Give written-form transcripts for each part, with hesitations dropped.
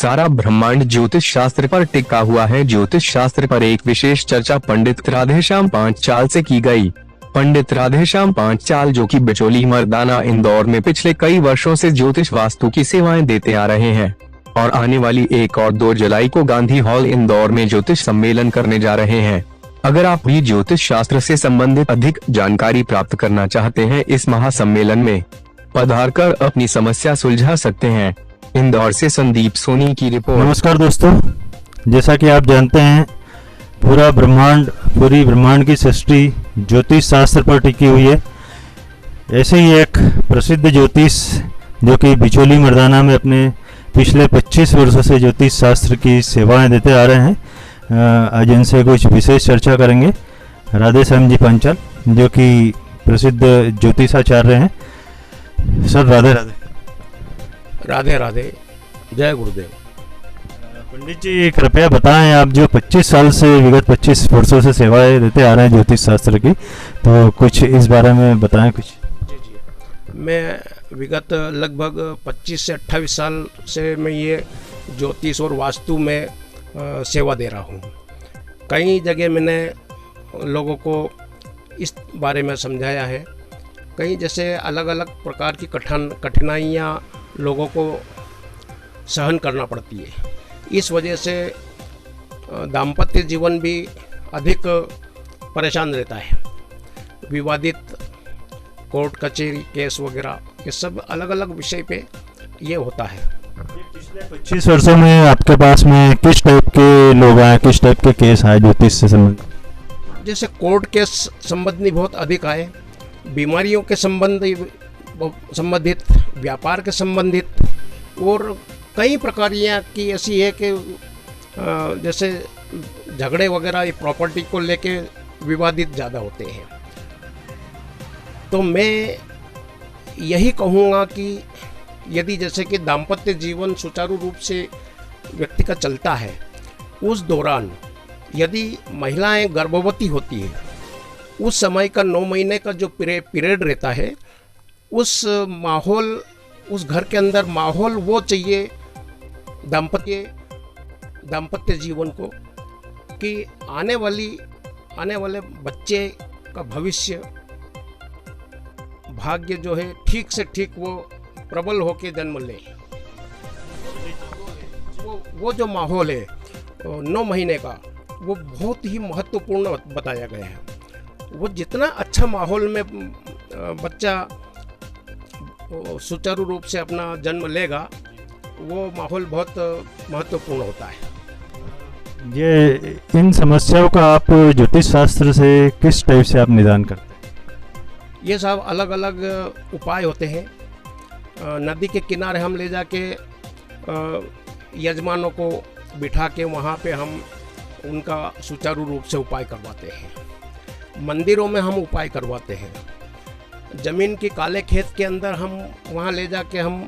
सारा ब्रह्मांड ज्योतिष शास्त्र पर टिका हुआ है। ज्योतिष शास्त्र पर एक विशेष चर्चा पंडित राधेश्याम पांचाल से की गई। पंडित राधेश्याम पांचाल, जो कि बिचौली मर्दाना इंदौर में पिछले कई वर्षों से ज्योतिष वास्तु की सेवाएं देते आ रहे हैं और आने वाली 1 और 2 जुलाई को गांधी हॉल इंदौर में ज्योतिष सम्मेलन करने जा रहे हैं। अगर आप भी ज्योतिष शास्त्र से संबंधित अधिक जानकारी प्राप्त करना चाहते हैं, इस महासम्मेलन में पधारकर अपनी समस्या सुलझा सकते हैं। इंदौर से संदीप सोनी की रिपोर्ट। नमस्कार दोस्तों, जैसा कि आप जानते हैं पूरी ब्रह्मांड की सृष्टि ज्योतिष शास्त्र पर टिकी हुई है। ऐसे ही एक प्रसिद्ध ज्योतिष जो कि बिचौली मर्दाना में अपने पिछले 25 वर्षों से ज्योतिष शास्त्र की सेवाएं देते आ रहे हैं, आज इनसे कुछ विशेष चर्चा करेंगे। राधेश्याम जी पांचाल, जो कि प्रसिद्ध ज्योतिषाचार्य हैं। सर राधे राधे। राधे राधे, जय गुरुदेव। पंडित जी, कृपया बताएं, आप जो 25 साल से विगत 25 वर्षों से सेवाएं देते आ रहे हैं ज्योतिष शास्त्र की, तो कुछ इस बारे में बताएं कुछ। जी, मैं विगत लगभग 25 से 28 साल से मैं ये ज्योतिष और वास्तु में सेवा दे रहा हूँ। कई जगह मैंने लोगों को इस बारे में समझाया है। कई जैसे अलग अलग प्रकार की कठिनाइयाँ लोगों को सहन करना पड़ती है। इस वजह से दाम्पत्य जीवन भी अधिक परेशान रहता है। विवादित कोर्ट कचहरी केस वगैरह, ये सब अलग अलग विषय पे ये होता है। पिछले 25 वर्षों में आपके पास में किस टाइप के लोग आए, किस टाइप के केस आए ज्योतिष से संबंधित? जैसे कोर्ट केस संबंधी बहुत अधिक आए, बीमारियों के संबंधित, व्यापार के संबंधित, और कई प्रकार की ऐसी है कि जैसे झगड़े वगैरह प्रॉपर्टी को लेके विवादित ज़्यादा होते हैं। तो मैं यही कहूँगा कि यदि जैसे कि दाम्पत्य जीवन सुचारू रूप से व्यक्ति का चलता है, उस दौरान यदि महिलाएं गर्भवती होती है, उस समय का 9 महीने का जो पीरियड रहता है, उस माहौल, उस घर के अंदर माहौल वो चाहिए दाम्पत्य जीवन को, कि आने वाले बच्चे का भविष्य, भाग्य जो है ठीक से ठीक वो प्रबल होके जन्म ले। वो जो माहौल है 9 महीने का, वो बहुत ही महत्वपूर्ण बताया गया है। वो जितना अच्छा माहौल में बच्चा सुचारू रूप से अपना जन्म लेगा, वो माहौल बहुत महत्वपूर्ण होता है। ये इन समस्याओं का आप ज्योतिष शास्त्र से किस टाइप से आप निदान करते हैं? ये सब अलग अलग उपाय होते हैं। नदी के किनारे हम ले जाके यजमानों को बिठा के वहाँ पे हम उनका सुचारू रूप से उपाय करवाते हैं। मंदिरों में हम उपाय करवाते हैं। ज़मीन की काले खेत के अंदर हम वहाँ ले जाके हम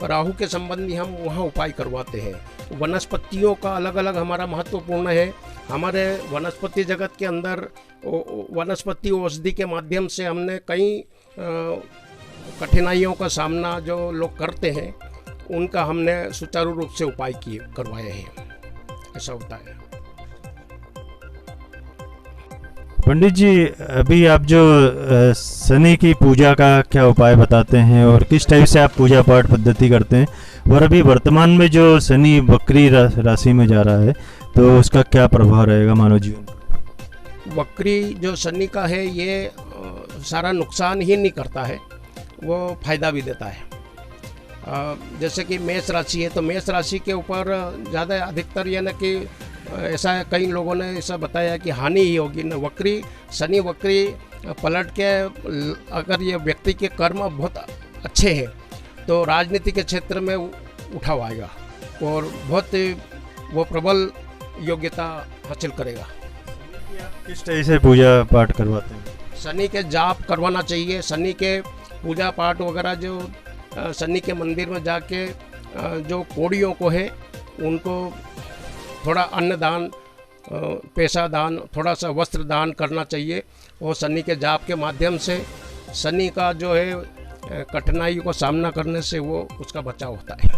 राहु के संबंधी हम वहाँ उपाय करवाते हैं। वनस्पतियों का अलग अलग हमारा महत्वपूर्ण है। हमारे वनस्पति जगत के अंदर वनस्पति औषधि के माध्यम से हमने कई कठिनाइयों का सामना जो लोग करते हैं, उनका हमने सुचारू रूप से उपाय करवाए हैं। ऐसा होता है। पंडित जी, अभी आप जो शनि की पूजा का क्या उपाय बताते हैं और किस टाइप से आप पूजा पाठ पद्धति करते हैं, और अभी वर्तमान में जो शनि वक्री राशि में जा रहा है, तो उसका क्या प्रभाव रहेगा मानव जीवन पर? वक्री जो शनि का है, ये सारा नुकसान ही नहीं करता है, वो फायदा भी देता है। जैसे कि मेष राशि है, तो मेष राशि के ऊपर ज़्यादा अधिकतर यानी कि ऐसा कई लोगों ने ऐसा बताया कि हानि ही होगी न। शनि वक्री पलट के अगर ये व्यक्ति के कर्म बहुत अच्छे हैं तो राजनीति के क्षेत्र में उठाव आएगा और बहुत वो प्रबल योग्यता हासिल करेगा। किस तरह से पूजा पाठ करवाते हैं? शनि के जाप करवाना चाहिए। शनि के पूजा पाठ वगैरह जो शनि के मंदिर में जाके जो कोड़ियों को है उनको थोड़ा अन्न दान, पैसा दान, थोड़ा सा वस्त्र दान करना चाहिए। और शनि के जाप के माध्यम से शनि का जो है कठिनाई को सामना करने से वो उसका बचाव होता है।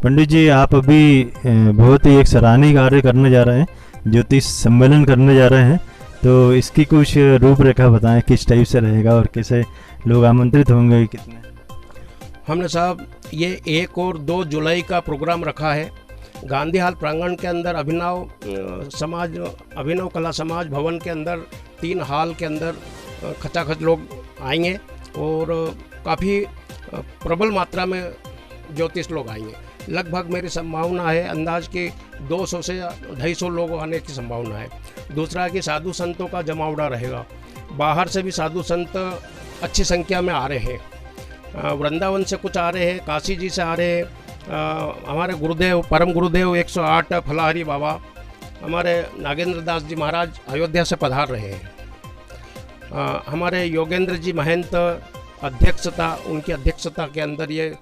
पंडित जी, आप अभी बहुत ही एक सराहनीय कार्य करने जा रहे हैं, ज्योतिष सम्मेलन करने जा रहे हैं, तो इसकी कुछ रूपरेखा बताएं, किस टाइप से रहेगा और कैसे लोग आमंत्रित होंगे, कितने? हमने साहब ये 1 और 2 जुलाई का प्रोग्राम रखा है। गांधी हाल प्रांगण के अंदर अभिनव कला समाज भवन के अंदर 3 हाल के अंदर खचाखच लोग आएंगे और काफ़ी प्रबल मात्रा में ज्योतिष लोग आएंगे। लगभग मेरी संभावना है अंदाज की 200 से 250 लोग आने की संभावना है। दूसरा कि साधु संतों का जमावड़ा रहेगा। बाहर से भी साधु संत अच्छी संख्या में आ रहे हैं। वृंदावन से कुछ आ रहे हैं, काशी जी से आ रहे हैं। हमारे गुरुदेव, परम गुरुदेव 108 फलाहरी बाबा, हमारे नागेंद्र दास जी महाराज अयोध्या से पधार रहे हैं। हमारे योगेंद्र जी महंत उनकी अध्यक्षता के अंदर ये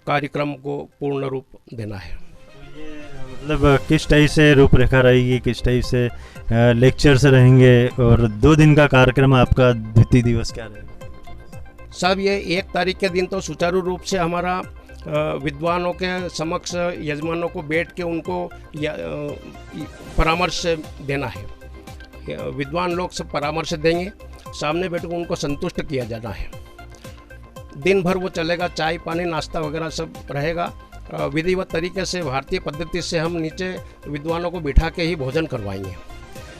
कार्यक्रम को पूर्ण रूप देना है। मतलब किस टाइप से रूपरेखा रहेगी, किस टाइप से लेक्चर्स रहेंगे और 2 दिन का कार्यक्रम आपका द्वितीय दिवस क्या रहेगा? सब ये 1 तारीख के दिन तो सुचारू रूप से हमारा विद्वानों के समक्ष यजमानों को बैठ के उनको परामर्श देना है। विद्वान लोग सब परामर्श देंगे, सामने बैठ कर उनको संतुष्ट किया जाना है। दिन भर वो चलेगा, चाय पानी नाश्ता वगैरह सब रहेगा। विधिवत तरीके से भारतीय पद्धति से हम नीचे विद्वानों को बिठा के ही भोजन करवाएंगे।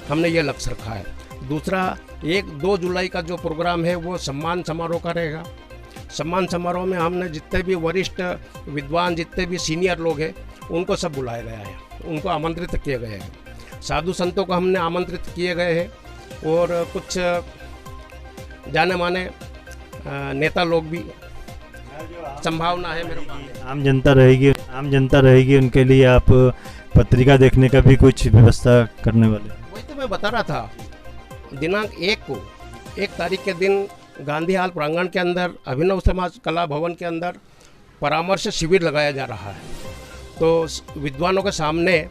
हमने ये लक्ष्य रखा है। दूसरा 1-2 जुलाई का जो प्रोग्राम है वो सम्मान समारोह का रहेगा। सम्मान समारोह में हमने जितने भी वरिष्ठ विद्वान, जितने भी सीनियर लोग हैं, उनको सब बुलाया गया है, उनको आमंत्रित किए गए हैं। साधु संतों को हमने आमंत्रित किए गए हैं और कुछ जाने माने नेता लोग भी संभावना है मेरे को। आम जनता रहेगी उनके लिए आप पत्रिका देखने का भी कुछ व्यवस्था करने वाले? वही तो मैं बता रहा था। दिनांक 1 तारीख के दिन गांधी हाल प्रांगण के अंदर अभिनव समाज कला भवन के अंदर परामर्श शिविर लगाया जा रहा है। तो विद्वानों के सामने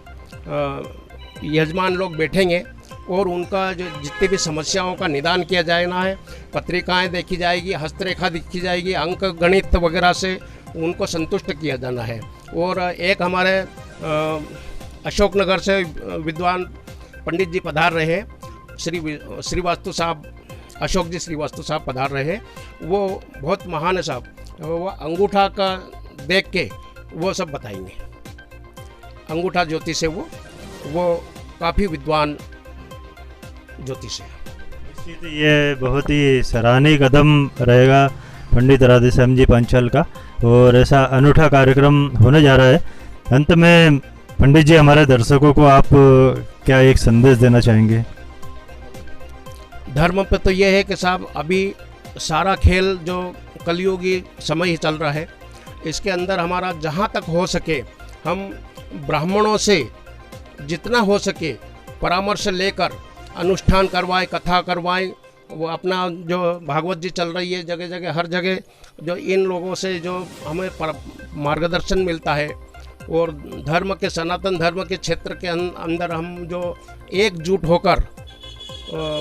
यजमान लोग बैठेंगे और उनका जो जितनी भी समस्याओं का निदान किया जाना है। पत्रिकाएं देखी जाएगी, हस्तरेखा देखी जाएगी, अंक गणित वगैरह से उनको संतुष्ट किया जाना है। और एक हमारे अशोकनगर से विद्वान पंडित जी पधार रहे हैं, श्रीवास्तु साहब, अशोक जी श्रीवास्तु साहब पधार रहे हैं। वो बहुत महान है साहब। वो अंगूठा का देख के वो सब बताएंगे। अंगूठा ज्योतिष से वो काफ़ी विद्वान ज्योतिष है। तो ये बहुत ही सराहनीय कदम रहेगा पंडित राधेश्याम जी पांचाल का, और ऐसा अनूठा कार्यक्रम होने जा रहा है। अंत में पंडित जी, हमारे दर्शकों को आप क्या एक संदेश देना चाहेंगे? धर्म पे तो ये है कि साहब अभी सारा खेल जो कलयुगी समय ही चल रहा है, इसके अंदर हमारा जहाँ तक हो सके हम ब्राह्मणों से जितना हो सके परामर्श लेकर अनुष्ठान करवाएं, कथा करवाएं। वो अपना जो भागवत जी चल रही है जगह जगह, हर जगह जो इन लोगों से जो हमें मार्गदर्शन मिलता है, और धर्म के, सनातन धर्म के क्षेत्र के अंदर हम जो एकजुट होकर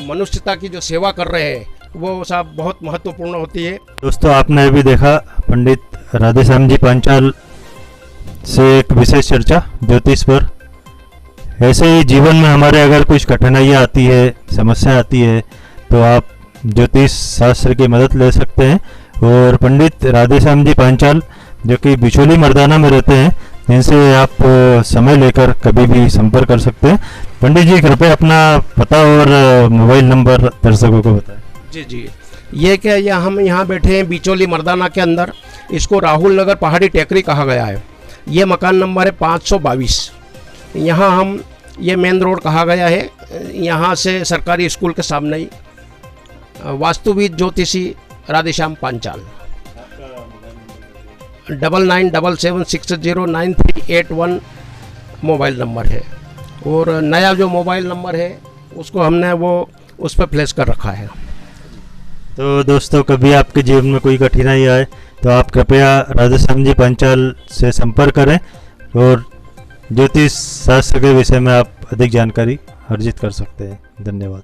मनुष्यता की जो सेवा कर रहे हैं, वो साहब बहुत महत्वपूर्ण होती है। दोस्तों, आपने अभी देखा पंडित राधेश्याम जी पांचाल से एक विशेष चर्चा ज्योतिष पर। ऐसे ही जीवन में हमारे अगर कुछ कठिनाइयाँ आती है, समस्या आती है, तो आप ज्योतिष शास्त्र की मदद ले सकते हैं। और पंडित राधेश्याम जी पांचाल जो कि बिचौली मर्दाना में रहते हैं, इनसे आप समय लेकर कभी भी संपर्क कर सकते हैं। पंडित जी, कृपया अपना पता और मोबाइल नंबर दर्शकों को बताएं। जी, ये क्या, ये हम यहाँ बैठे हैं बिचौली मर्दाना के अंदर। इसको राहुल नगर पहाड़ी टेकरी कहा गया है। ये मकान नंबर है 522। यहाँ हम, ये मेन रोड कहा गया है, यहाँ से सरकारी स्कूल के सामने ही वास्तुविद ज्योतिषी राधेश्याम पांचाल। 9977609381 मोबाइल नंबर है। और नया जो मोबाइल नंबर है उसको हमने वो उस पर फ्लैश कर रखा है। तो दोस्तों, कभी आपके जीवन में कोई कठिनाई आए तो आप कृपया राधेश्याम जी पांचाल से संपर्क करें और ज्योतिष शास्त्र के विषय में आप अधिक जानकारी अर्जित कर सकते हैं। धन्यवाद।